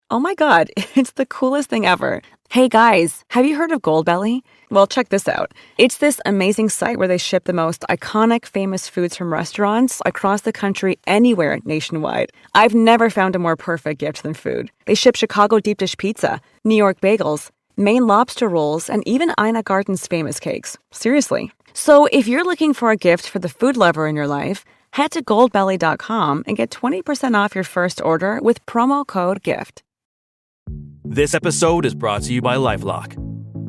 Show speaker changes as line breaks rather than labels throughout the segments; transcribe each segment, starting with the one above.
Oh my God, it's the coolest thing ever. Hey guys, have you heard of Goldbelly? Well, check this out. It's this amazing site where they ship the most iconic, famous foods from restaurants across the country, anywhere nationwide. I've never found a more perfect gift than food. They ship Chicago deep dish pizza, New York bagels, Maine lobster rolls, and even Ina Garten's famous cakes. Seriously. So if you're looking for a gift for the food lover in your life, head to goldbelly.com and get 20% off your first order with promo code GIFT.
This episode is brought to you by LifeLock.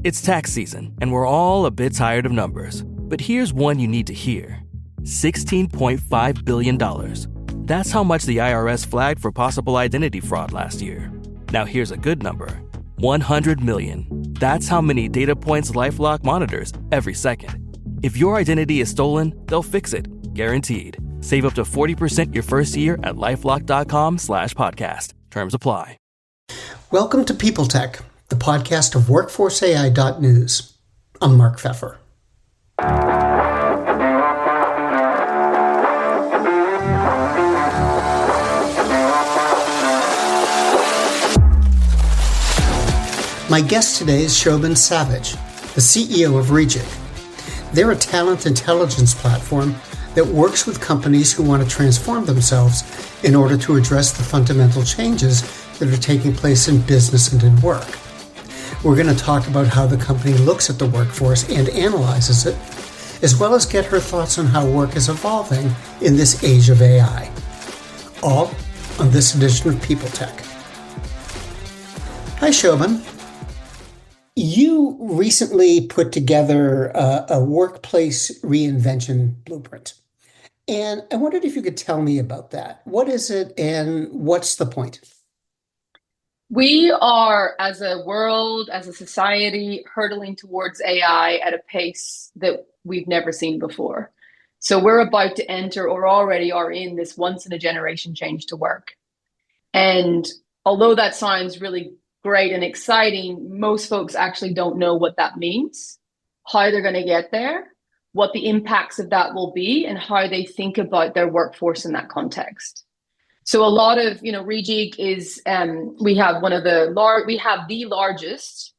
It's tax season, and we're all a bit tired of numbers. But here's one you need to hear. $16.5 billion. That's how much the IRS flagged for possible identity fraud last year. Now here's a good number. 100 million. That's how many data points LifeLock monitors every second. If your identity is stolen, they'll fix it. Guaranteed. Save up to 40% your first year at LifeLock.com/podcast. Terms apply.
Welcome to People Tech, the podcast of WorkforceAI.news. I'm Mark Pfeffer. My guest today is Siobhan Savage, the CEO of Reejig. They're a talent intelligence platform that works with companies who want to transform themselves in order to address the fundamental changes that are taking place in business and in work. We're going to talk about how the company looks at the workforce and analyzes it, as well as get her thoughts on how work is evolving in this age of AI. All on this edition of People Tech. Hi, Siobhan. You recently put together a workplace reinvention blueprint. And I wondered if you could tell me about that. What is it and what's the point?
We are, as a world, as a society, hurtling towards AI at a pace that we've never seen before. So we're about to enter, or already are in, this once-in-a-generation change to work. And although that sounds really great and exciting, most folks actually don't know what that means, how they're going to get there, what the impacts of that will be, and how they think about their workforce in that context. So a lot of, Reejig is, we have the largest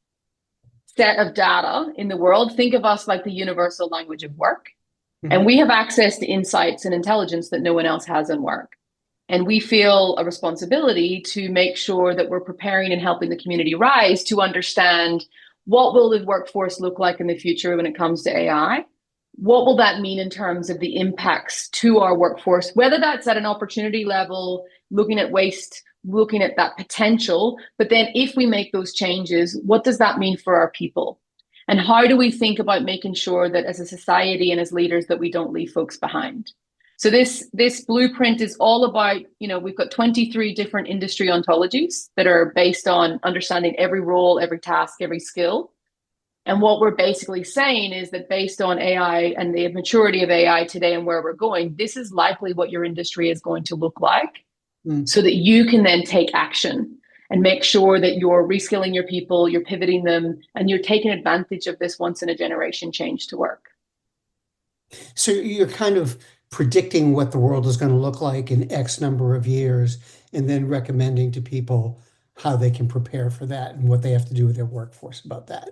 set of data in the world. Think of us like the universal language of work. Mm-hmm. And we have access to insights and intelligence that no one else has in work. And we feel a responsibility to make sure that we're preparing and helping the community rise to understand what will the workforce look like in the future when it comes to AI. What will that mean in terms of the impacts to our workforce, whether that's at an opportunity level, looking at waste, looking at that potential, but then if we make those changes, what does that mean for our people? And how do we think about making sure that as a society and as leaders that we don't leave folks behind? So this blueprint is all about, we've got 23 different industry ontologies that are based on understanding every role, every task, every skill. And what we're basically saying is that based on AI and the maturity of AI today and where we're going, this is likely what your industry is going to look like, so that you can then take action and make sure that you're reskilling your people, you're pivoting them, and you're taking advantage of this once-in-a-generation change to work.
So you're kind of predicting what the world is going to look like in X number of years, and then recommending to people how they can prepare for that and what they have to do with their workforce about that.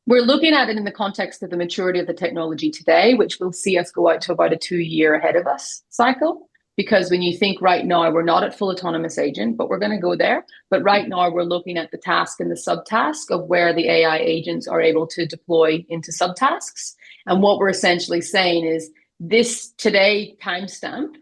We're looking at it in the context of the maturity of the technology today, which will see us go out to about a 2-year ahead of us cycle. Because when you think right now, we're not at full autonomous agent, but we're going to go there. But right now, we're looking at the task and the subtask of where the AI agents are able to deploy into subtasks. And what we're essentially saying is this today timestamp,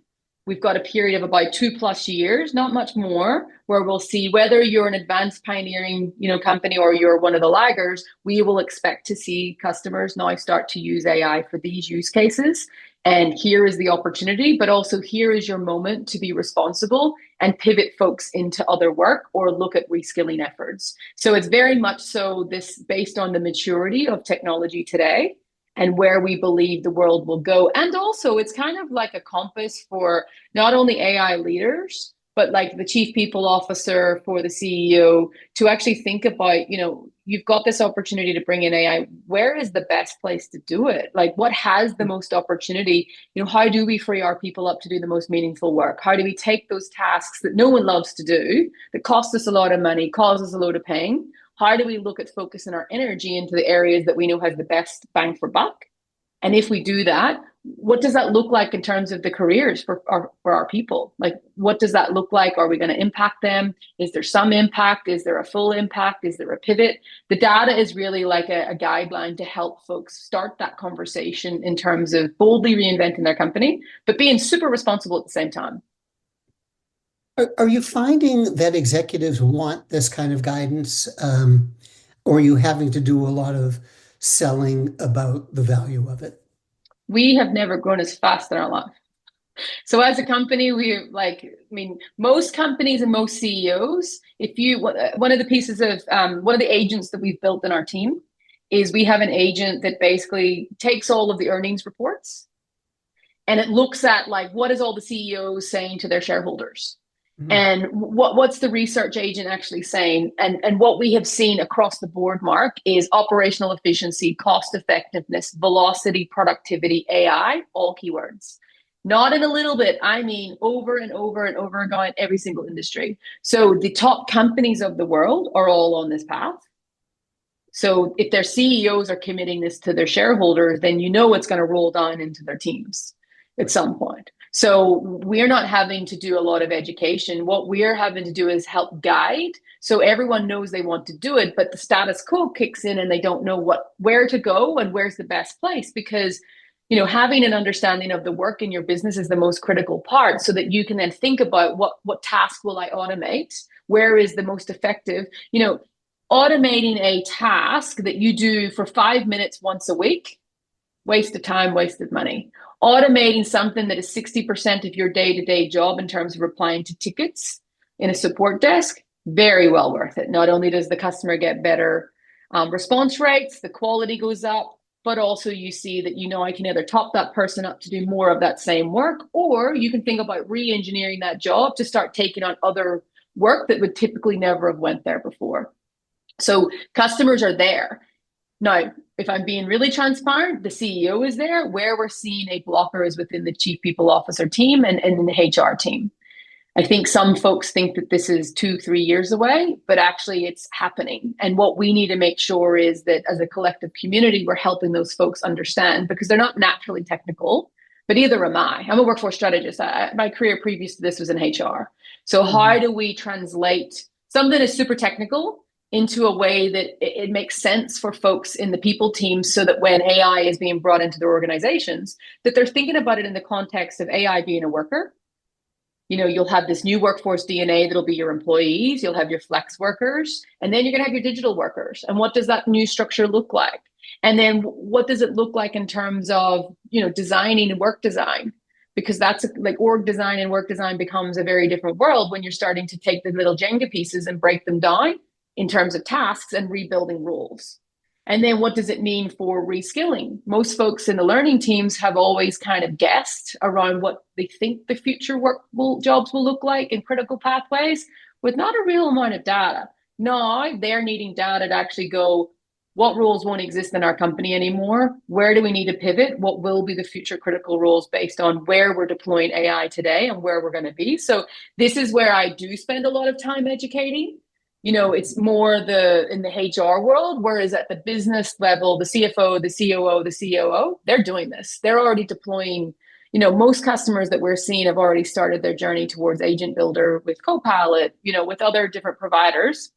we've got a period of about 2+ years, not much more, where we'll see whether you're an advanced pioneering, company or you're one of the laggers. We will expect to see customers now start to use AI for these use cases. And here is the opportunity, but also here is your moment to be responsible and pivot folks into other work or look at reskilling efforts. So it's very much so this based on the maturity of technology today and where we believe the world will go. And also it's kind of like a compass for not only AI leaders, but like the chief people officer, for the CEO to actually think about, you've got this opportunity to bring in AI. Where is the best place to do it? Like, what has the most opportunity? How do we free our people up to do the most meaningful work? How do we take those tasks that no one loves to do, that cost us a lot of money, cause us a load of pain? How do we look at focusing our energy into the areas that we know has the best bang for buck? And if we do that, what does that look like in terms of the careers for our people? Like, what does that look like? Are we going to impact them? Is there some impact? Is there a full impact? Is there a pivot? The data is really like a guideline to help folks start that conversation in terms of boldly reinventing their company, but being super responsible at the same time.
Are you finding that executives want this kind of guidance, or are you having to do a lot of selling about the value of it?
We have never grown as fast in our life. So as a company, most companies and most CEOs, one of the agents that we've built in our team is we have an agent that basically takes all of the earnings reports and it looks at like, what is all the CEOs saying to their shareholders? Mm-hmm. And what's the research agent actually saying? And what we have seen across the board, Mark, is operational efficiency, cost effectiveness, velocity, productivity, AI, all keywords. Not in a little bit, I mean over and over and over again, every single industry. So the top companies of the world are all on this path. So if their CEOs are committing this to their shareholders, then it's going to roll down into their teams at some point. So we're not having to do a lot of education. What we're having to do is help guide. So everyone knows they want to do it, but the status quo kicks in and they don't know where to go and where's the best place, because having an understanding of the work in your business is the most critical part, so that you can then think about what task will I automate? Where is the most effective? Automating a task that you do for 5 minutes once a week, waste of time, wasted money. Automating something that is 60% of your day-to-day job in terms of replying to tickets in a support desk, very well worth it. Not only does the customer get better response rates, the quality goes up, but also you see that, I can either top that person up to do more of that same work, or you can think about re-engineering that job to start taking on other work that would typically never have went there before. So customers are there. Now, if I'm being really transparent, the CEO is there. Where we're seeing a blocker is within the chief people officer team and in the HR team. I think some folks think that this is 2-3 years away, but actually it's happening. And what we need to make sure is that as a collective community, we're helping those folks understand, because they're not naturally technical, but either am I. I'm a workforce strategist. My career previous to this was in HR. So how do we translate something that's super technical into a way that it makes sense for folks in the people teams, so that when AI is being brought into their organizations, that they're thinking about it in the context of AI being a worker. You'll have this new workforce DNA that'll be your employees, you'll have your flex workers, and then you're going to have your digital workers. And what does that new structure look like? And then what does it look like in terms of, designing and work design? Because that's like org design and work design becomes a very different world when you're starting to take the little Jenga pieces and break them down in terms of tasks and rebuilding rules. And then what does it mean for reskilling? Most folks in the learning teams have always kind of guessed around what they think the future jobs will look like in critical pathways, with not a real amount of data. Now they're needing data to actually go, what roles won't exist in our company anymore? Where do we need to pivot? What will be the future critical roles based on where we're deploying AI today and where we're going to be? So this is where I do spend a lot of time educating. It's more in the HR world, whereas at the business level, the CFO, the COO, the COO, they're doing this. They're already deploying. Most customers that we're seeing have already started their journey towards Agent Builder with Copilot, with other different providers.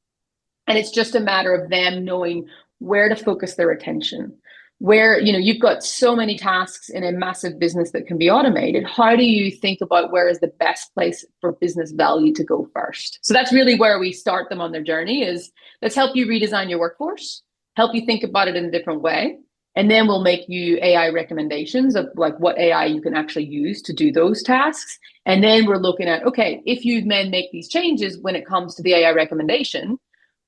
And it's just a matter of them knowing where to focus their attention. Where, you've got so many tasks in a massive business that can be automated. How do you think about where is the best place for business value to go first? So that's really where we start them on their journey, is let's help you redesign your workforce, help you think about it in a different way. And then we'll make you AI recommendations of like what AI you can actually use to do those tasks. And then we're looking at, okay, if you then make these changes when it comes to the AI recommendation,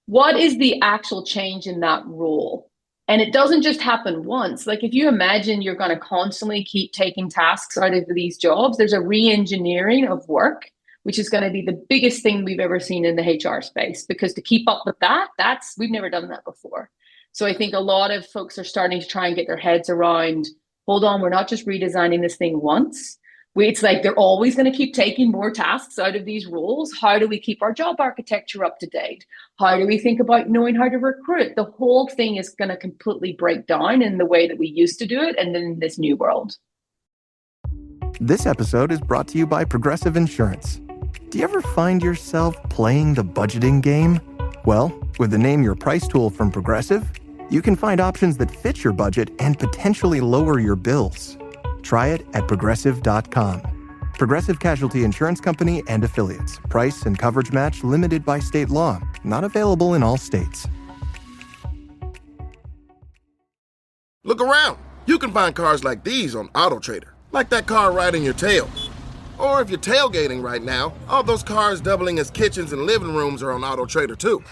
what is the actual change in that role? And it doesn't just happen once. Like if you imagine you're going to constantly keep taking tasks out of these jobs, there's a re-engineering of work which is going to be the biggest thing we've ever seen in the HR space. Because to keep up with that, we've never done that before. So I think a lot of folks are starting to try and get their heads around, hold on, we're not just redesigning this thing once. It's like they're always going to keep taking more tasks out of these roles. How do we keep our job architecture up to date? How do we think about knowing how to recruit? The whole thing is going to completely break down in the way that we used to do it and in this new world.
This episode is brought to you by Progressive Insurance. Do you ever find yourself playing the budgeting game? Well, with the Name Your Price tool from Progressive, you can find options that fit your budget and potentially lower your bills. Try it at progressive.com. Progressive Casualty Insurance Company and Affiliates. Price and coverage match limited by state law. Not available in all states.
Look around. You can find cars like these on AutoTrader, like that car riding your tail. Or if you're tailgating right now, all those cars doubling as kitchens and living rooms are on AutoTrader too.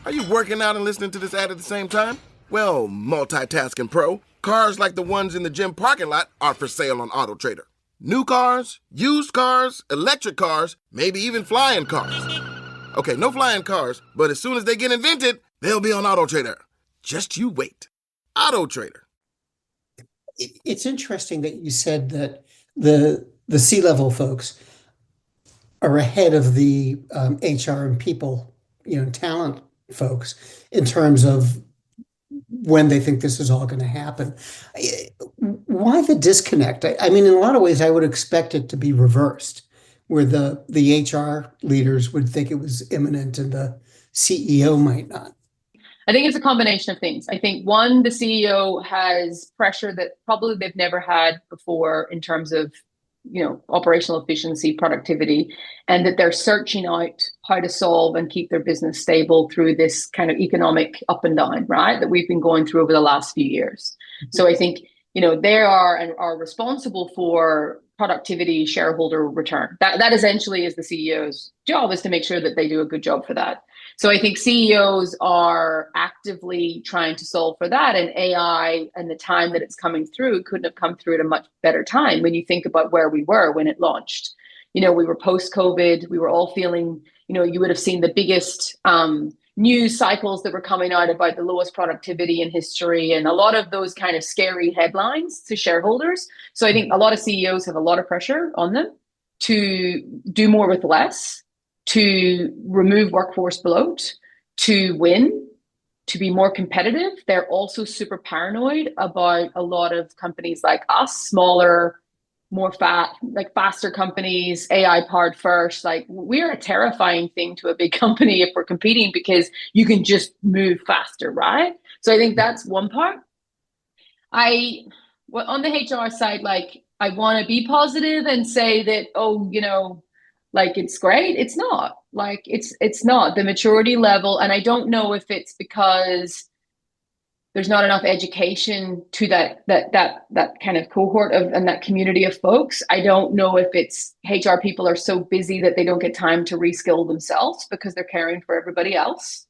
Are you working out and listening to this ad at the same time? Well, multitasking pro, cars like the ones in the gym parking lot are for sale on AutoTrader. New cars, used cars, electric cars, maybe even flying cars. Okay, no flying cars, but as soon as they get invented, they'll be on AutoTrader. Just you wait. AutoTrader.
It's interesting that you said that the C-level folks are ahead of the HR and people, talent folks in terms of when they think this is all going to happen. Why the disconnect? I mean, in a lot of ways, I would expect it to be reversed, where the HR leaders would think it was imminent and the CEO might not.
I think it's a combination of things. I think one, the CEO has pressure that probably they've never had before in terms of operational efficiency, productivity, and that they're searching out how to solve and keep their business stable through this kind of economic up and down, right, that we've been going through over the last few years. Mm-hmm. So I think, they are responsible for productivity, shareholder return. That essentially is the CEO's job, is to make sure that they do a good job for that. So I think CEOs are actively trying to solve for that, and AI and the time that it's coming through couldn't have come through at a much better time when you think about where we were when it launched. We were post-COVID, we were all feeling, you would have seen the biggest news cycles that were coming out about the lowest productivity in history, and a lot of those kind of scary headlines to shareholders. So I think a lot of CEOs have a lot of pressure on them to do more with less, to remove workforce bloat, to win, to be more competitive. They're also super paranoid about a lot of companies like us, smaller, more faster companies, AI powered first. Like, we're a terrifying thing to a big company if we're competing, because you can just move faster, right? So I think that's one part. On the HR side, I want to be positive and say that, it's great. It's not. It's not the maturity level. And I don't know if it's because there's not enough education to that kind of cohort of and that community of folks. I don't know if it's HR people are so busy that they don't get time to reskill themselves because they're caring for everybody else.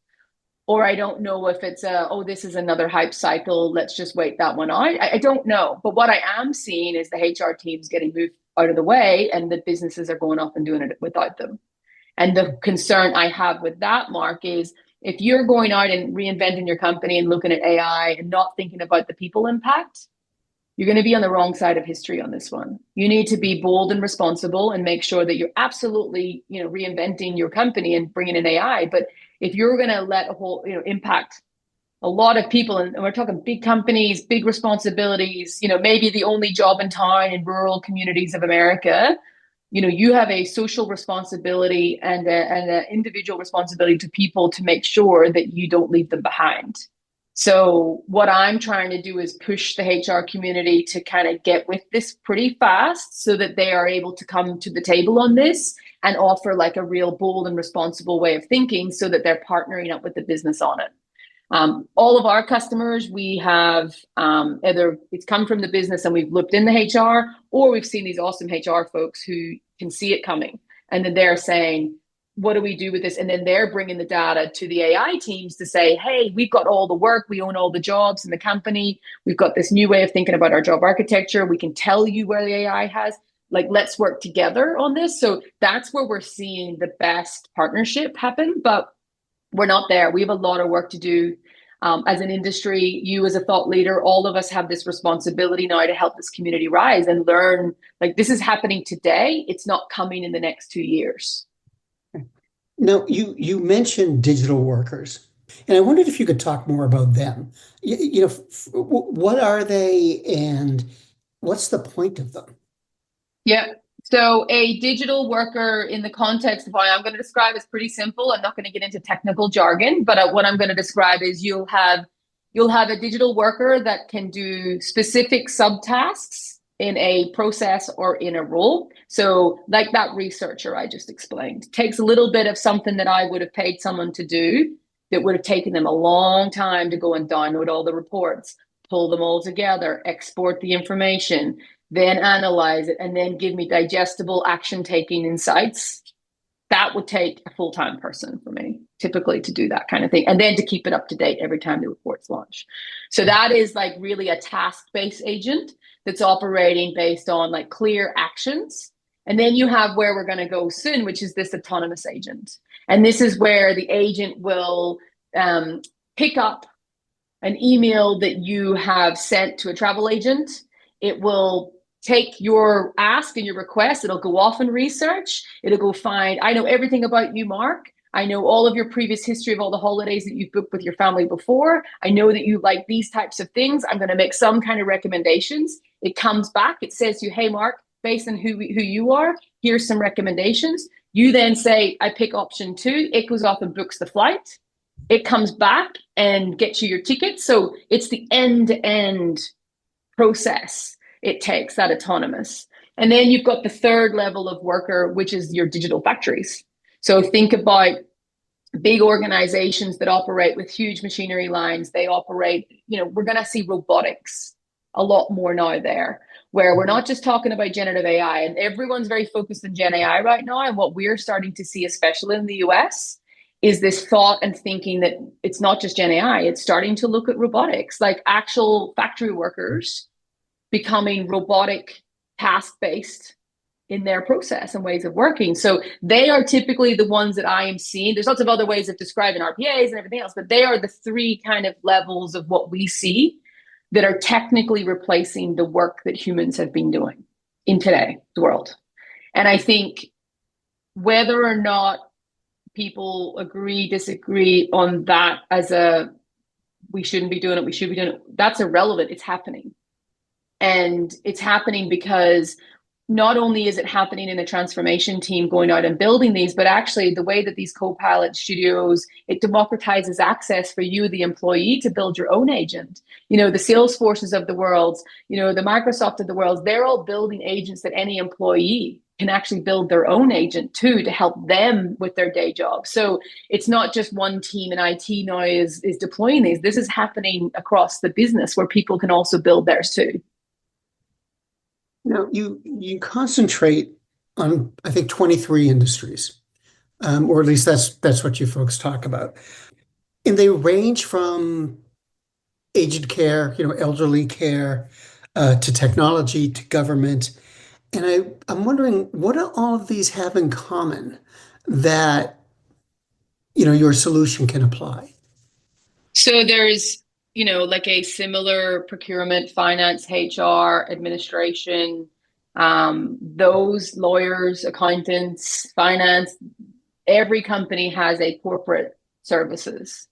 Or I don't know if it's this is another hype cycle, let's just wait that one out. I don't know. But what I am seeing is the HR teams getting moved out of the way, and the businesses are going off and doing it without them. And the concern I have with that, Mark, is if you're going out and reinventing your company and looking at AI and not thinking about the people impact, you're going to be on the wrong side of history on this one. You need to be bold and responsible and make sure that you're absolutely, reinventing your company and bringing in AI. But if you're going to let a whole, impact a lot of people, and we're talking big companies, big responsibilities, maybe the only job in town in rural communities of America, you have a social responsibility and an individual responsibility to people to make sure that you don't leave them behind. So what I'm trying to do is push the HR community to kind of get with this pretty fast so that they are able to come to the table on this and offer a real bold and responsible way of thinking so that they're partnering up with the business on it. All of our customers, we have either it's come from the business and we've looked in the HR, or we've seen these awesome HR folks who can see it coming. And then they're saying, what do we do with this? And then they're bringing the data to the AI teams to say, hey, we've got all the work. We own all the jobs in the company. We've got this new way of thinking about our job architecture. We can tell you where the AI has. like, let's work together on this. So that's where we're seeing the best partnership happen, but we're not there. We have a lot of work to do. As an industry, you as a thought leader, all of us have this responsibility now to help this community rise and learn, like, this is happening today. It's not coming in the next 2 years.
Now, you mentioned digital workers, and I wondered if you could talk more about them. What are they, and what's the point of them?
Yeah. So a digital worker, in the context of what I'm going to describe, is pretty simple. I'm not going to get into technical jargon, but what I'm going to describe is you'll have a digital worker that can do specific subtasks in a process or in a role. So like that researcher I just explained, takes a little bit of something that I would have paid someone to do that would have taken them a long time to go and download all the reports, pull them all together, export the information, then analyze it, and then give me digestible action-taking insights. That would take a full-time person for me, typically, to do that kind of thing, and then to keep it up to date every time the reports launch. So that is like really a task-based agent that's operating based on like clear actions. And then you have where we're going to go soon, which is this autonomous agent. And this is where the agent will pick up an email that you have sent to a travel agent. It will take your ask and your request. It'll go off and research. It'll go find, I know everything about you, Mark. I know all of your previous history of all the holidays that you've booked with your family before. I know that you like these types of things. I'm going to make some kind of recommendations. It comes back. It says to you, hey, Mark, based on who you are, here's some recommendations. You then say, I pick option 2. It goes off and books the flight. It comes back and gets you your ticket. So it's the end-to-end process it takes, that autonomous. And then you've got the third level of worker, which is your digital factories. So think about big organizations that operate with huge machinery lines. They operate, we're going to see robotics a lot more now there, where we're not just talking about generative AI, and everyone's very focused on Gen AI right now. And what we're starting to see, especially in the US, is this thought and thinking that it's not just Gen AI, it's starting to look at robotics, like actual factory workers becoming robotic task-based in their process and ways of working. So they are typically the ones that I am seeing. There's lots of other ways of describing RPAs and everything else, but they are the 3 kind of levels of what we see that are technically replacing the work that humans have been doing in today's world. And I think whether or not people agree, disagree on that as we shouldn't be doing it, we should be doing it, that's irrelevant. It's happening. And it's happening because not only is it happening in the transformation team going out and building these, but actually the way that these co-pilot studios, it democratizes access for you, the employee, to build your own agent. The Salesforces of the world, the Microsoft of the world, they're all building agents that any employee can actually build their own agent too, to help them with their day job. So it's not just one team in IT now is deploying these. This is happening across the business where people can also build theirs too.
Now, you concentrate on, I think, 23 industries, or at least that's what you folks talk about. And they range from aged care, elderly care, to technology, to government. And I'm wondering, what do all of these have in common that, your solution can apply?
So there's, like a similar procurement, finance, HR, administration, those lawyers, accountants, finance, every company has a corporate services,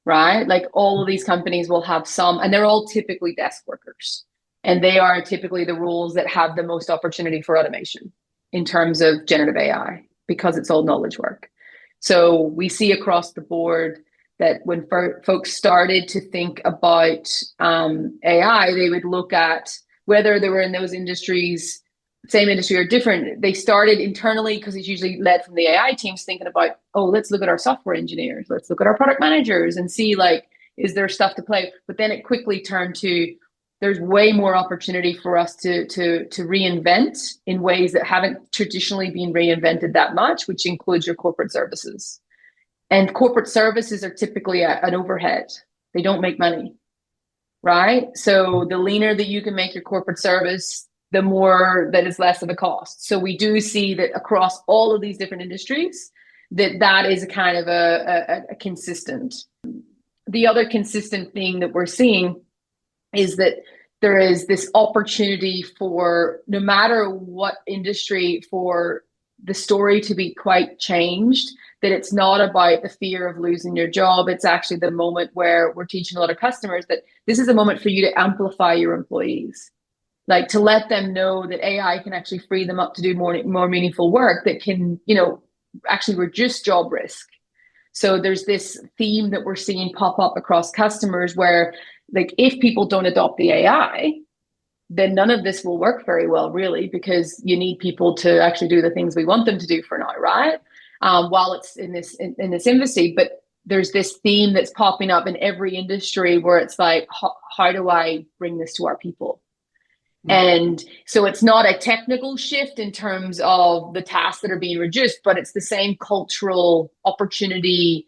right? Like all of these companies will have some, and they're all typically desk workers. And they are typically the roles that have the most opportunity for automation in terms of generative AI, because it's all knowledge work. So we see across the board that when folks started to think about AI, they would look at whether they were in those industries, same industry or different. They started internally, because it's usually led from the AI teams, thinking about, let's look at our software engineers, let's look at our product managers and see, like, is there stuff to play? But then it quickly turned to, there's way more opportunity for us to reinvent in ways that haven't traditionally been reinvented that much, which includes your corporate services. And corporate services are typically an overhead. They don't make money, right? So the leaner that you can make your corporate service, the more that is less of a cost. So we do see that across all of these different industries, that is a kind of a consistent. The other consistent thing that we're seeing is that there is this opportunity for, no matter what industry, for the story to be quite changed, that it's not about the fear of losing your job. It's actually the moment where we're teaching a lot of customers that this is a moment for you to amplify your employees, like to let them know that AI can actually free them up to do more meaningful work that can, actually reduce job risk. So there's this theme that we're seeing pop up across customers where, like, if people don't adopt the AI, then none of this will work very well, really, because you need people to actually do the things we want them to do for now, right? While it's in this infancy, but there's this theme that's popping up in every industry where it's like, how do I bring this to our people? And so it's not a technical shift in terms of the tasks that are being reduced, but it's the same cultural opportunity,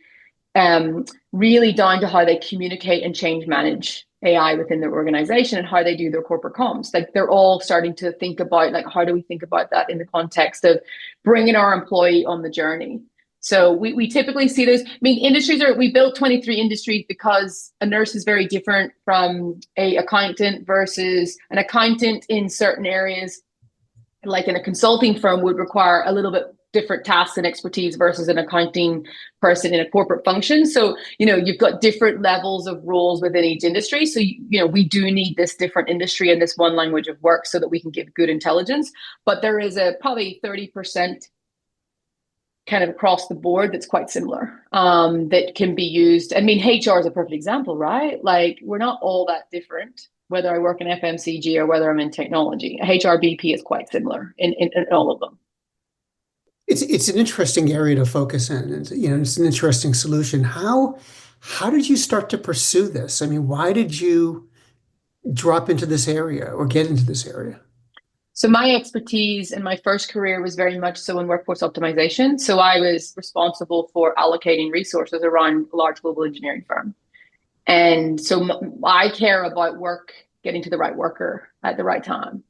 really down to how they communicate and change manage AI within their organization and how they do their corporate comms. Like, they're all starting to think about, like, how do we think about that in the context of bringing our employee on the journey? So we typically see those. I mean, we built 23 industries because a nurse is very different from a accountant, versus an accountant in certain areas, like in a consulting firm, would require a little bit different tasks and expertise versus an accounting person in a corporate function. So, you've got different levels of roles within each industry. So, we do need this different industry and this one language of work so that we can give good intelligence. But there is a probably 30% kind of across the board that's quite similar, that can be used. I mean, HR is a perfect example, right? Like, we're not all that different, whether I work in FMCG or whether I'm in technology. HRBP is quite similar in all of them.
It's an interesting area to focus in, and it's an interesting solution. How did you start to pursue this? I mean, why did you drop into this area or get into this area?
So my expertise in my first career was very much so in workforce optimization. So I was responsible for allocating resources around a large global engineering firm. And so I care about work getting to the right worker at the right time.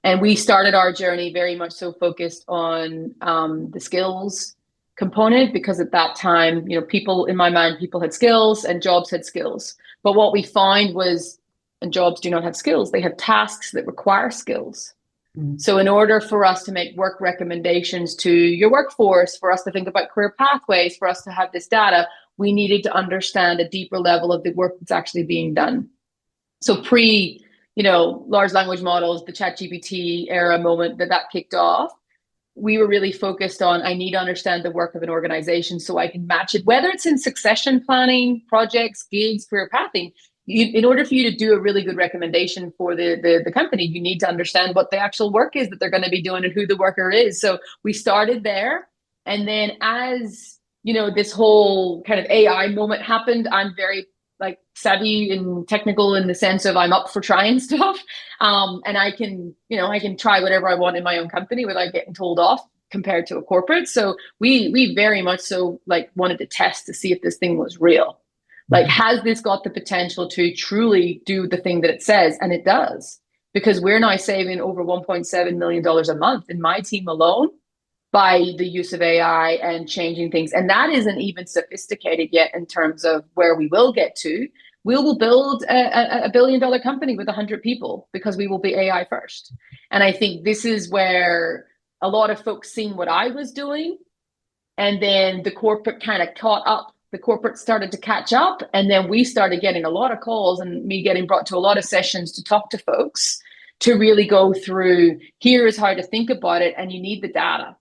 And we started our journey very much so focused on the skills component, because at that time, people, in my mind, people had skills and jobs had skills. But what we find was, and jobs do not have skills, they have tasks that require skills. So in order for us to make work recommendations to your workforce, for us to think about career pathways, for us to have this data, we needed to understand a deeper level of the work that's actually being done. So large language models, the ChatGPT era moment that kicked off, we were really focused on, I need to understand the work of an organization so I can match it, whether it's in succession planning, projects, gigs, career pathing. In order for you to do a really good recommendation for the company, you need to understand what the actual work is that they're going to be doing and who the worker is. So we started there. And then as, this whole kind of AI moment happened, I'm very savvy and technical in the sense of I'm up for trying stuff. And I can try whatever I want in my own company without getting told off compared to a corporate. So we very much so wanted to test to see if this thing was real. Has this got the potential to truly do the thing that it says? And it does, because we're now saving over $1.7 million a month in my team alone by the use of AI and changing things. And that isn't even sophisticated yet in terms of where we will get to. We will build a $1 billion company with 100 people because we will be AI first. And I think this is where a lot of folks seen what I was doing. And then the corporate kind of caught up. The corporate started to catch up. And then we started getting a lot of calls and me getting brought to a lot of sessions to talk to folks to really go through, here is how to think about it. And you need the data.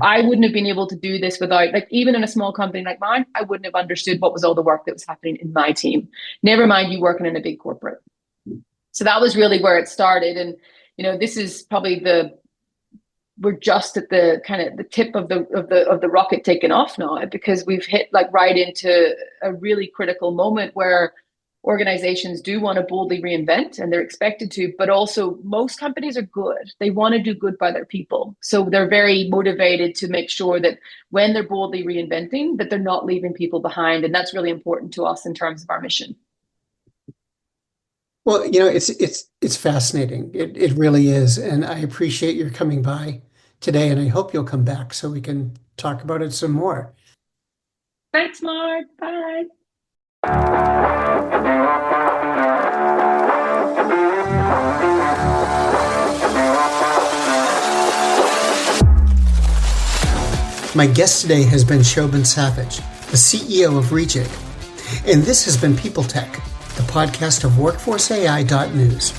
I wouldn't have been able to do this without, even in a small company like mine, I wouldn't have understood what was all the work that was happening in my team. Never mind you working in a big corporate. So that was really where it started. And, this is probably we're just at the kind of the tip of the rocket taking off now, because we've hit right into a really critical moment where organizations do want to boldly reinvent, and they're expected to, but also most companies are good. They want to do good by their people. So they're very motivated to make sure that when they're boldly reinventing, that they're not leaving people behind. And that's really important to us in terms of our mission.
Well, it's fascinating. It really is, and I appreciate your coming by today, and I hope you'll come back so we can talk about it some more.
Thanks, Mark. Bye.
My guest today has been Siobhan Savage, the CEO of Reejig, and this has been People Tech, the podcast of WorkforceAI.news.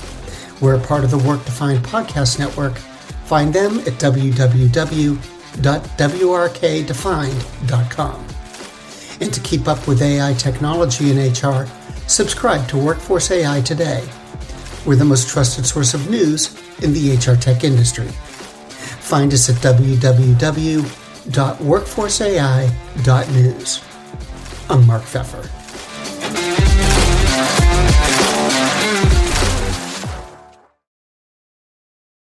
We're a part of the Work Defined Podcast Network. Find them at www.wrkdefined.com. And to keep up with AI technology in HR, subscribe to Workforce AI today. We're the most trusted source of news in the HR tech industry. Find us at www.workforceai.news. I'm Mark Pfeffer.